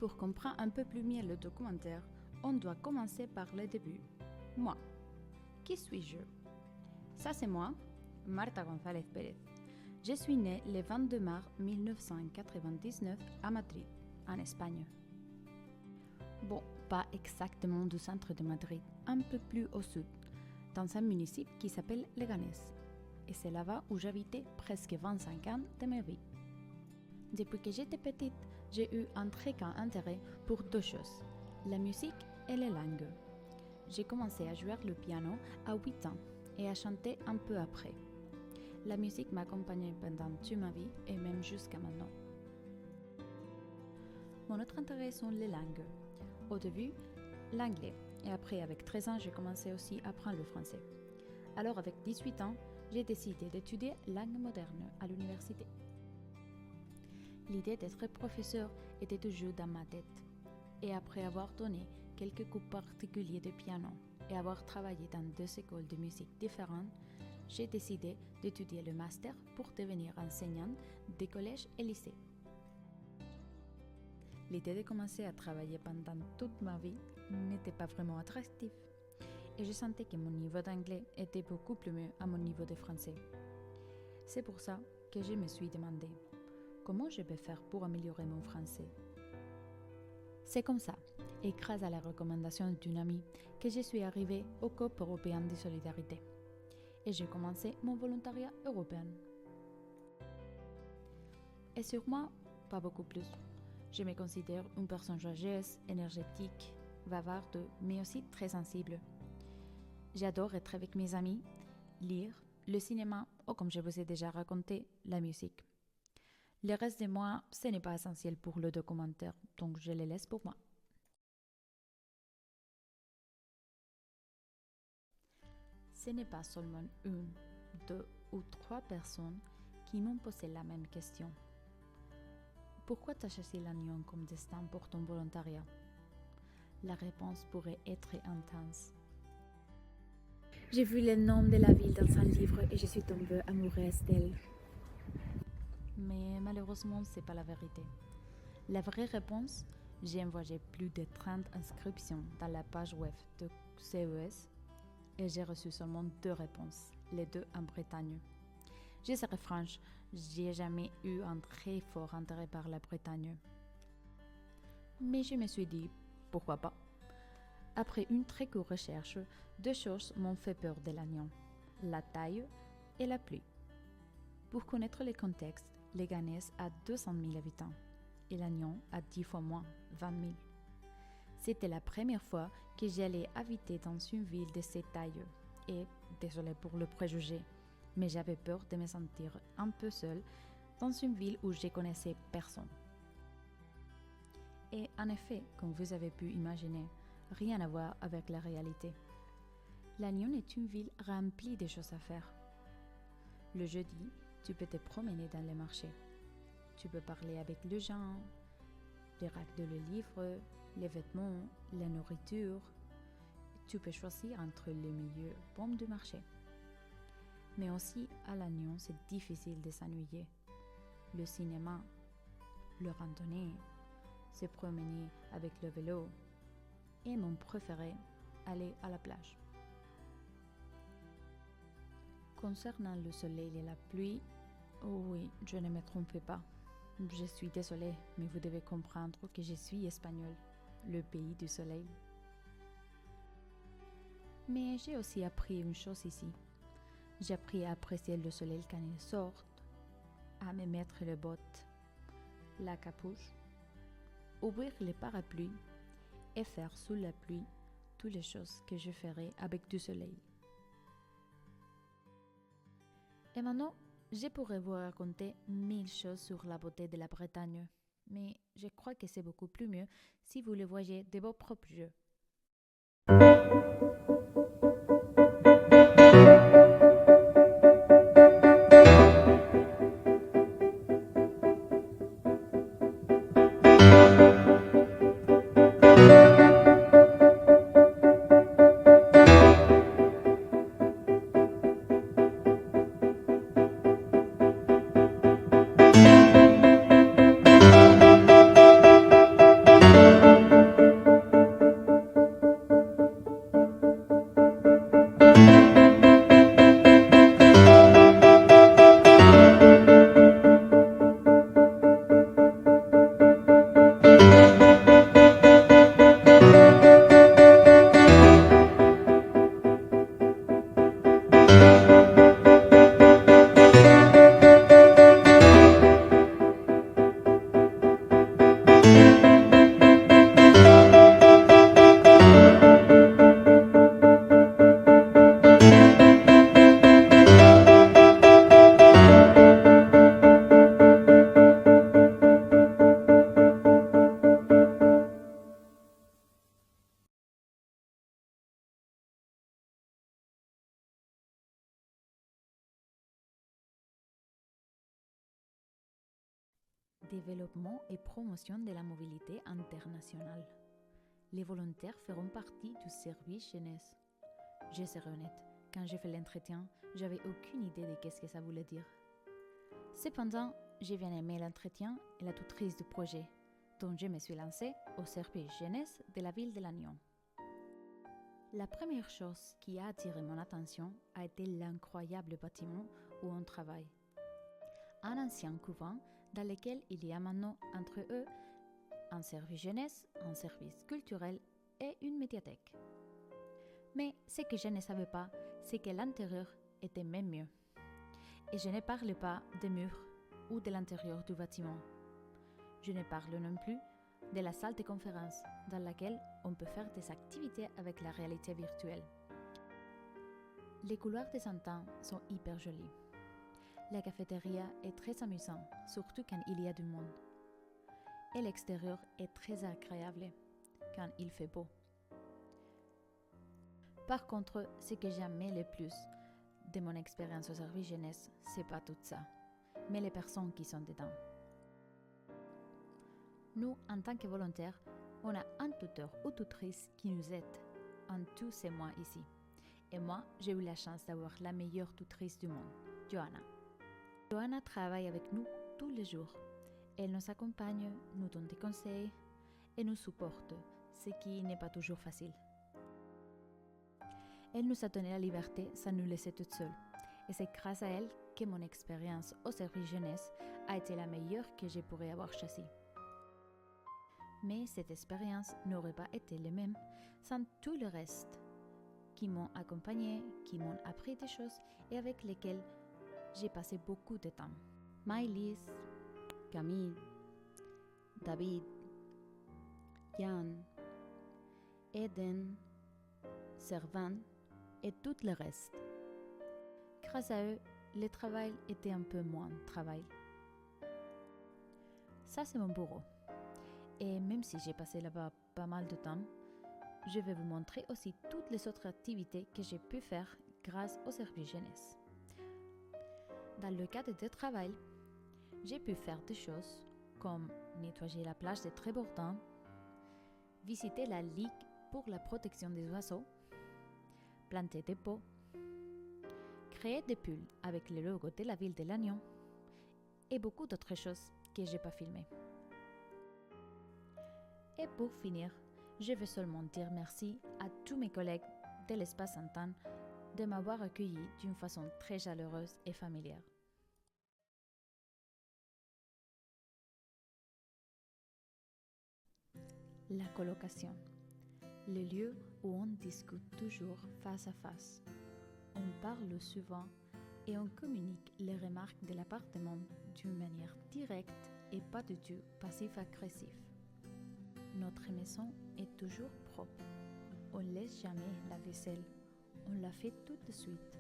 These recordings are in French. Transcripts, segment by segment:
pour comprendre un peu plus mieux le documentaire, on doit commencer par le début. Moi. Qui suis-je? Ça c'est moi, Marta González Pérez. Je suis née le 22 mars 1999 à Madrid, en Espagne. Bon, pas exactement du centre de Madrid, un peu plus au sud, dans un municipe qui s'appelle Leganés. Et c'est là-bas où j'habitais presque 25 ans de ma vie. Depuis que j'étais petite, j'ai eu un très grand intérêt pour deux choses, la musique et les langues. J'ai commencé à jouer le piano à 8 ans et à chanter un peu après. La musique m'a accompagnée pendant toute ma vie et même jusqu'à maintenant. Mon autre intérêt sont les langues. Au début, l'anglais, et après avec 13 ans, j'ai commencé aussi à apprendre le français. Alors avec 18 ans, j'ai décidé d'étudier langue moderne à l'université. L'idée d'être professeur était toujours dans ma tête. Et après avoir donné quelques cours particuliers de piano et avoir travaillé dans 2 écoles de musique différentes, j'ai décidé d'étudier le master pour devenir enseignante des collèges et lycées. L'idée de commencer à travailler pendant toute ma vie n'était pas vraiment attractive et je sentais que mon niveau d'anglais était beaucoup plus mieux à mon niveau de français. C'est pour ça que je me suis demandé comment je peux faire pour améliorer mon français. C'est comme ça, et grâce à la recommandation d'une amie, que je suis arrivée au Corps européen de solidarité. Et j'ai commencé mon volontariat européen. Et sur moi, pas beaucoup plus. Je me considère une personne joyeuse, énergétique, bavarde, mais aussi très sensible. J'adore être avec mes amis, lire, le cinéma ou, comme je vous ai déjà raconté, la musique. Le reste de moi, ce n'est pas essentiel pour le documentaire, donc je les laisse pour moi. Ce n'est pas seulement 1, 2 ou 3 personnes qui m'ont posé la même question. Pourquoi t'as choisi l'Union comme destin pour ton volontariat? La réponse pourrait être intense. J'ai vu le nom de la ville dans un livre et je suis tombée amoureuse d'elle. Mais malheureusement, ce n'est pas la vérité. La vraie réponse, j'ai envoyé plus de 30 inscriptions dans la page web de CES et j'ai reçu seulement 2 réponses, les 2 en Bretagne. Je serai franche, j'ai jamais eu un très fort intérêt par la Bretagne. Mais je me suis dit, pourquoi pas? Après une très courte recherche, 2 choses m'ont fait peur de l'Union, la taille et la pluie. Pour connaître le contexte, Leganés a 200 000 habitants et l'Union a 10 fois moins, 20 000. C'était la première fois que j'allais habiter dans une ville de cette taille et, désolé pour le préjugé, mais j'avais peur de me sentir un peu seule dans une ville où je connaissais personne. Et en effet, comme vous avez pu imaginer, rien à voir avec la réalité. Lannion est une ville remplie de choses à faire. Le jeudi, tu peux te promener dans les marchés. Tu peux parler avec les gens, les racks de livres, les vêtements, la nourriture. Tu peux choisir entre les meilleures pommes du marché. Mais aussi, à Lannion, c'est difficile de s'ennuyer. Le cinéma, le randonnée, se promener avec le vélo et mon préféré, aller à la plage. Concernant le soleil et la pluie, oh oui, je ne me trompais pas. Je suis désolée, mais vous devez comprendre que je suis espagnole, le pays du soleil. Mais j'ai aussi appris une chose ici. J'ai appris à apprécier le soleil quand il sort, à me mettre les bottes, la capuche, ouvrir les parapluies et faire sous la pluie toutes les choses que je ferai avec du soleil. Et maintenant, je pourrais vous raconter 1000 choses sur la beauté de la Bretagne, mais je crois que c'est beaucoup plus mieux si vous le voyez de vos propres yeux. Développement et promotion de la mobilité internationale. Les volontaires feront partie du service jeunesse. Je serai honnête, quand j'ai fait l'entretien, j'avais aucune idée de qu'est-ce que ça voulait dire. Cependant, j'ai bien aimé l'entretien et la tutrice du projet, dont je me suis lancée au service jeunesse de la ville de Lannion. La première chose qui a attiré mon attention a été l'incroyable bâtiment où on travaille. Un ancien couvent dans lequel il y a maintenant entre eux un service jeunesse, un service culturel et une médiathèque. Mais ce que je ne savais pas, c'est que l'intérieur était même mieux. Et je ne parle pas des murs ou de l'intérieur du bâtiment. Je ne parle non plus de la salle de conférence dans laquelle on peut faire des activités avec la réalité virtuelle. Les couloirs des antennes sont hyper jolis. La cafétéria est très amusante, surtout quand il y a du monde. Et l'extérieur est très agréable quand il fait beau. Par contre, ce que j'aimais le plus de mon expérience au service jeunesse, c'est pas tout ça, mais les personnes qui sont dedans. Nous, en tant que volontaires, on a un tuteur ou tutrice qui nous aide en tous ces mois ici. Et moi, j'ai eu la chance d'avoir la meilleure tutrice du monde, Johanna. Johanna travaille avec nous tous les jours. Elle nous accompagne, nous donne des conseils et nous supporte, ce qui n'est pas toujours facile. Elle nous a donné la liberté sans nous laisser toutes seules. Et c'est grâce à elle que mon expérience au service jeunesse a été la meilleure que je pourrais avoir choisie. Mais cette expérience n'aurait pas été la même sans tout le reste qui m'ont accompagnée, qui m'ont appris des choses et avec lesquels j'ai passé beaucoup de temps. Maëlys, Camille, David, Yann, Eden, Servan et tout le reste. Grâce à eux, le travail était un peu moins travail. Ça, c'est mon bureau. Et même si j'ai passé là-bas pas mal de temps, je vais vous montrer aussi toutes les autres activités que j'ai pu faire grâce au service jeunesse. Dans le cadre de travail, j'ai pu faire des choses comme nettoyer la plage de Trébordan, visiter la Ligue pour la protection des oiseaux, planter des pots, créer des pulls avec le logo de la ville de Lannion et beaucoup d'autres choses que je n'ai pas filmées. Et pour finir, je veux seulement dire merci à tous mes collègues de l'espace Antenne de m'avoir accueilli d'une façon très chaleureuse et familière. La colocation, le lieu où on discute toujours face à face. On parle souvent et on communique les remarques de l'appartement d'une manière directe et pas du tout passif-agressif. Notre maison est toujours propre. On ne laisse jamais la vaisselle. On la fait tout de suite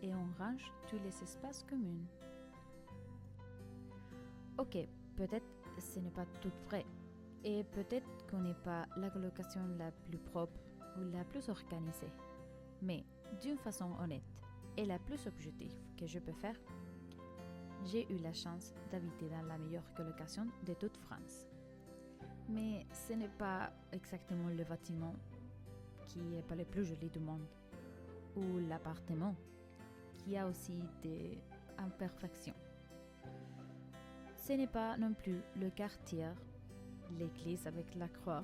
et on range tous les espaces communs. Ok, peut-être ce n'est pas tout vrai et peut-être qu'on n'est pas la colocation la plus propre ou la plus organisée. Mais d'une façon honnête et la plus objective que je peux faire, j'ai eu la chance d'habiter dans la meilleure colocation de toute France. Mais ce n'est pas exactement le bâtiment qui n'est pas le plus joli du monde, ou l'appartement qui a aussi des imperfections. Ce n'est pas non plus le quartier, l'église avec la croix,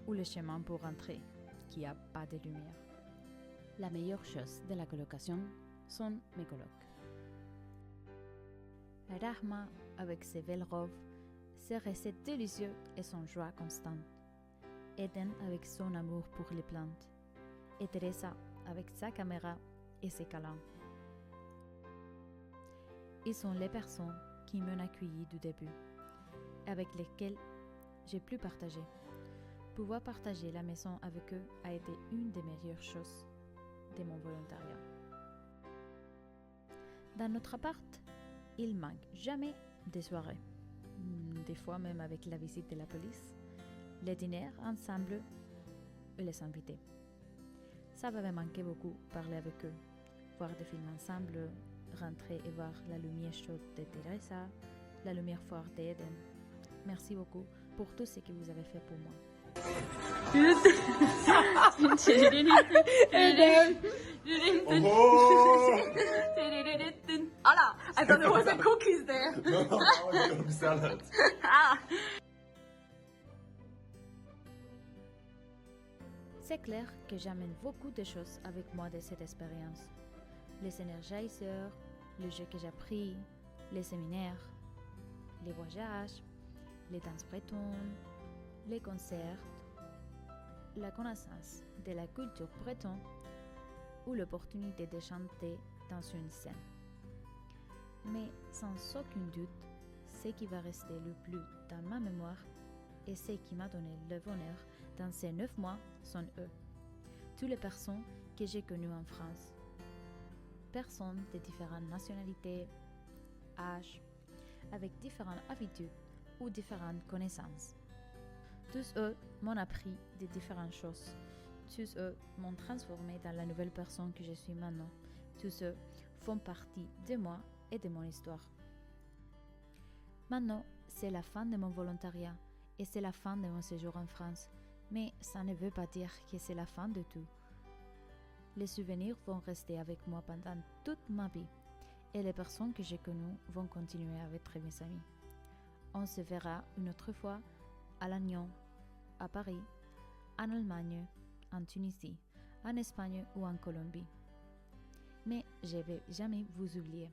ou le chemin pour rentrer qui n'a pas de lumière. La meilleure chose de la colocation sont mes colocs. Rahma avec ses belles robes, ses recettes délicieuses et son joie constante. Eden avec son amour pour les plantes. Et Teresa avec sa caméra et ses câlins. Ils sont les personnes qui m'ont accueilli du début, avec lesquelles j'ai pu partager. Pouvoir partager la maison avec eux a été une des meilleures choses de mon volontariat. Dans notre appart, il manque jamais des soirées. Des fois même avec la visite de la police, les dîners ensemble et les invités. Ça va me manquer beaucoup parler avec eux, voir des films ensemble, rentrer et voir la lumière chaude de Teresa, la lumière forte d'Eden. Merci beaucoup pour tout ce que vous avez fait pour moi. Anna, I thought there wasn't cookies there. No, I was gonna be salad. C'est clair que j'amène beaucoup de choses avec moi de cette expérience. Les énergiseurs, les jeux que j'ai appris, les séminaires, les voyages, les danses bretonnes, les concerts, la connaissance de la culture bretonne ou l'opportunité de chanter dans une scène. Mais sans aucun doute, ce qui va rester le plus dans ma mémoire et ce qui m'a donné le bonheur dans ces 9 mois sont eux, toutes les personnes que j'ai connues en France. Personnes de différentes nationalités, âges, avec différentes habitudes ou différentes connaissances. Tous eux m'ont appris de différentes choses. Tous eux m'ont transformé dans la nouvelle personne que je suis maintenant. Tous eux font partie de moi et de mon histoire. Maintenant, c'est la fin de mon volontariat et c'est la fin de mon séjour en France. Mais ça ne veut pas dire que c'est la fin de tout. Les souvenirs vont rester avec moi pendant toute ma vie et les personnes que j'ai connues vont continuer à être mes amis. On se verra une autre fois à Lannion, à Paris, en Allemagne, en Tunisie, en Espagne ou en Colombie. Mais je ne vais jamais vous oublier.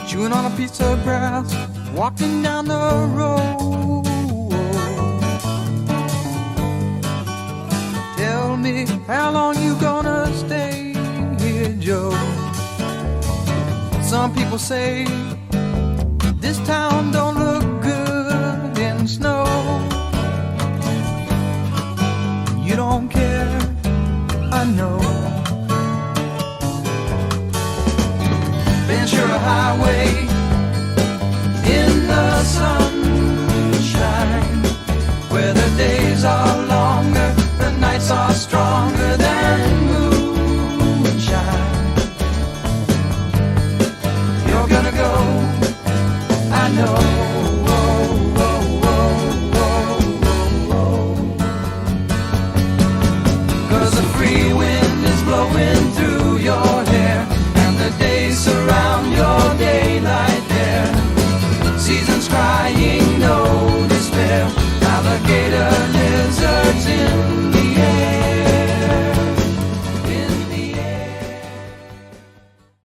Chewing on a piece of grass, walking down the road. Tell me, how long you gonna stay here, Joe? Some people say this town don't look good in snow. You don't care, I know. Ventura Highway in the sunshine, where the days are longer, the nights are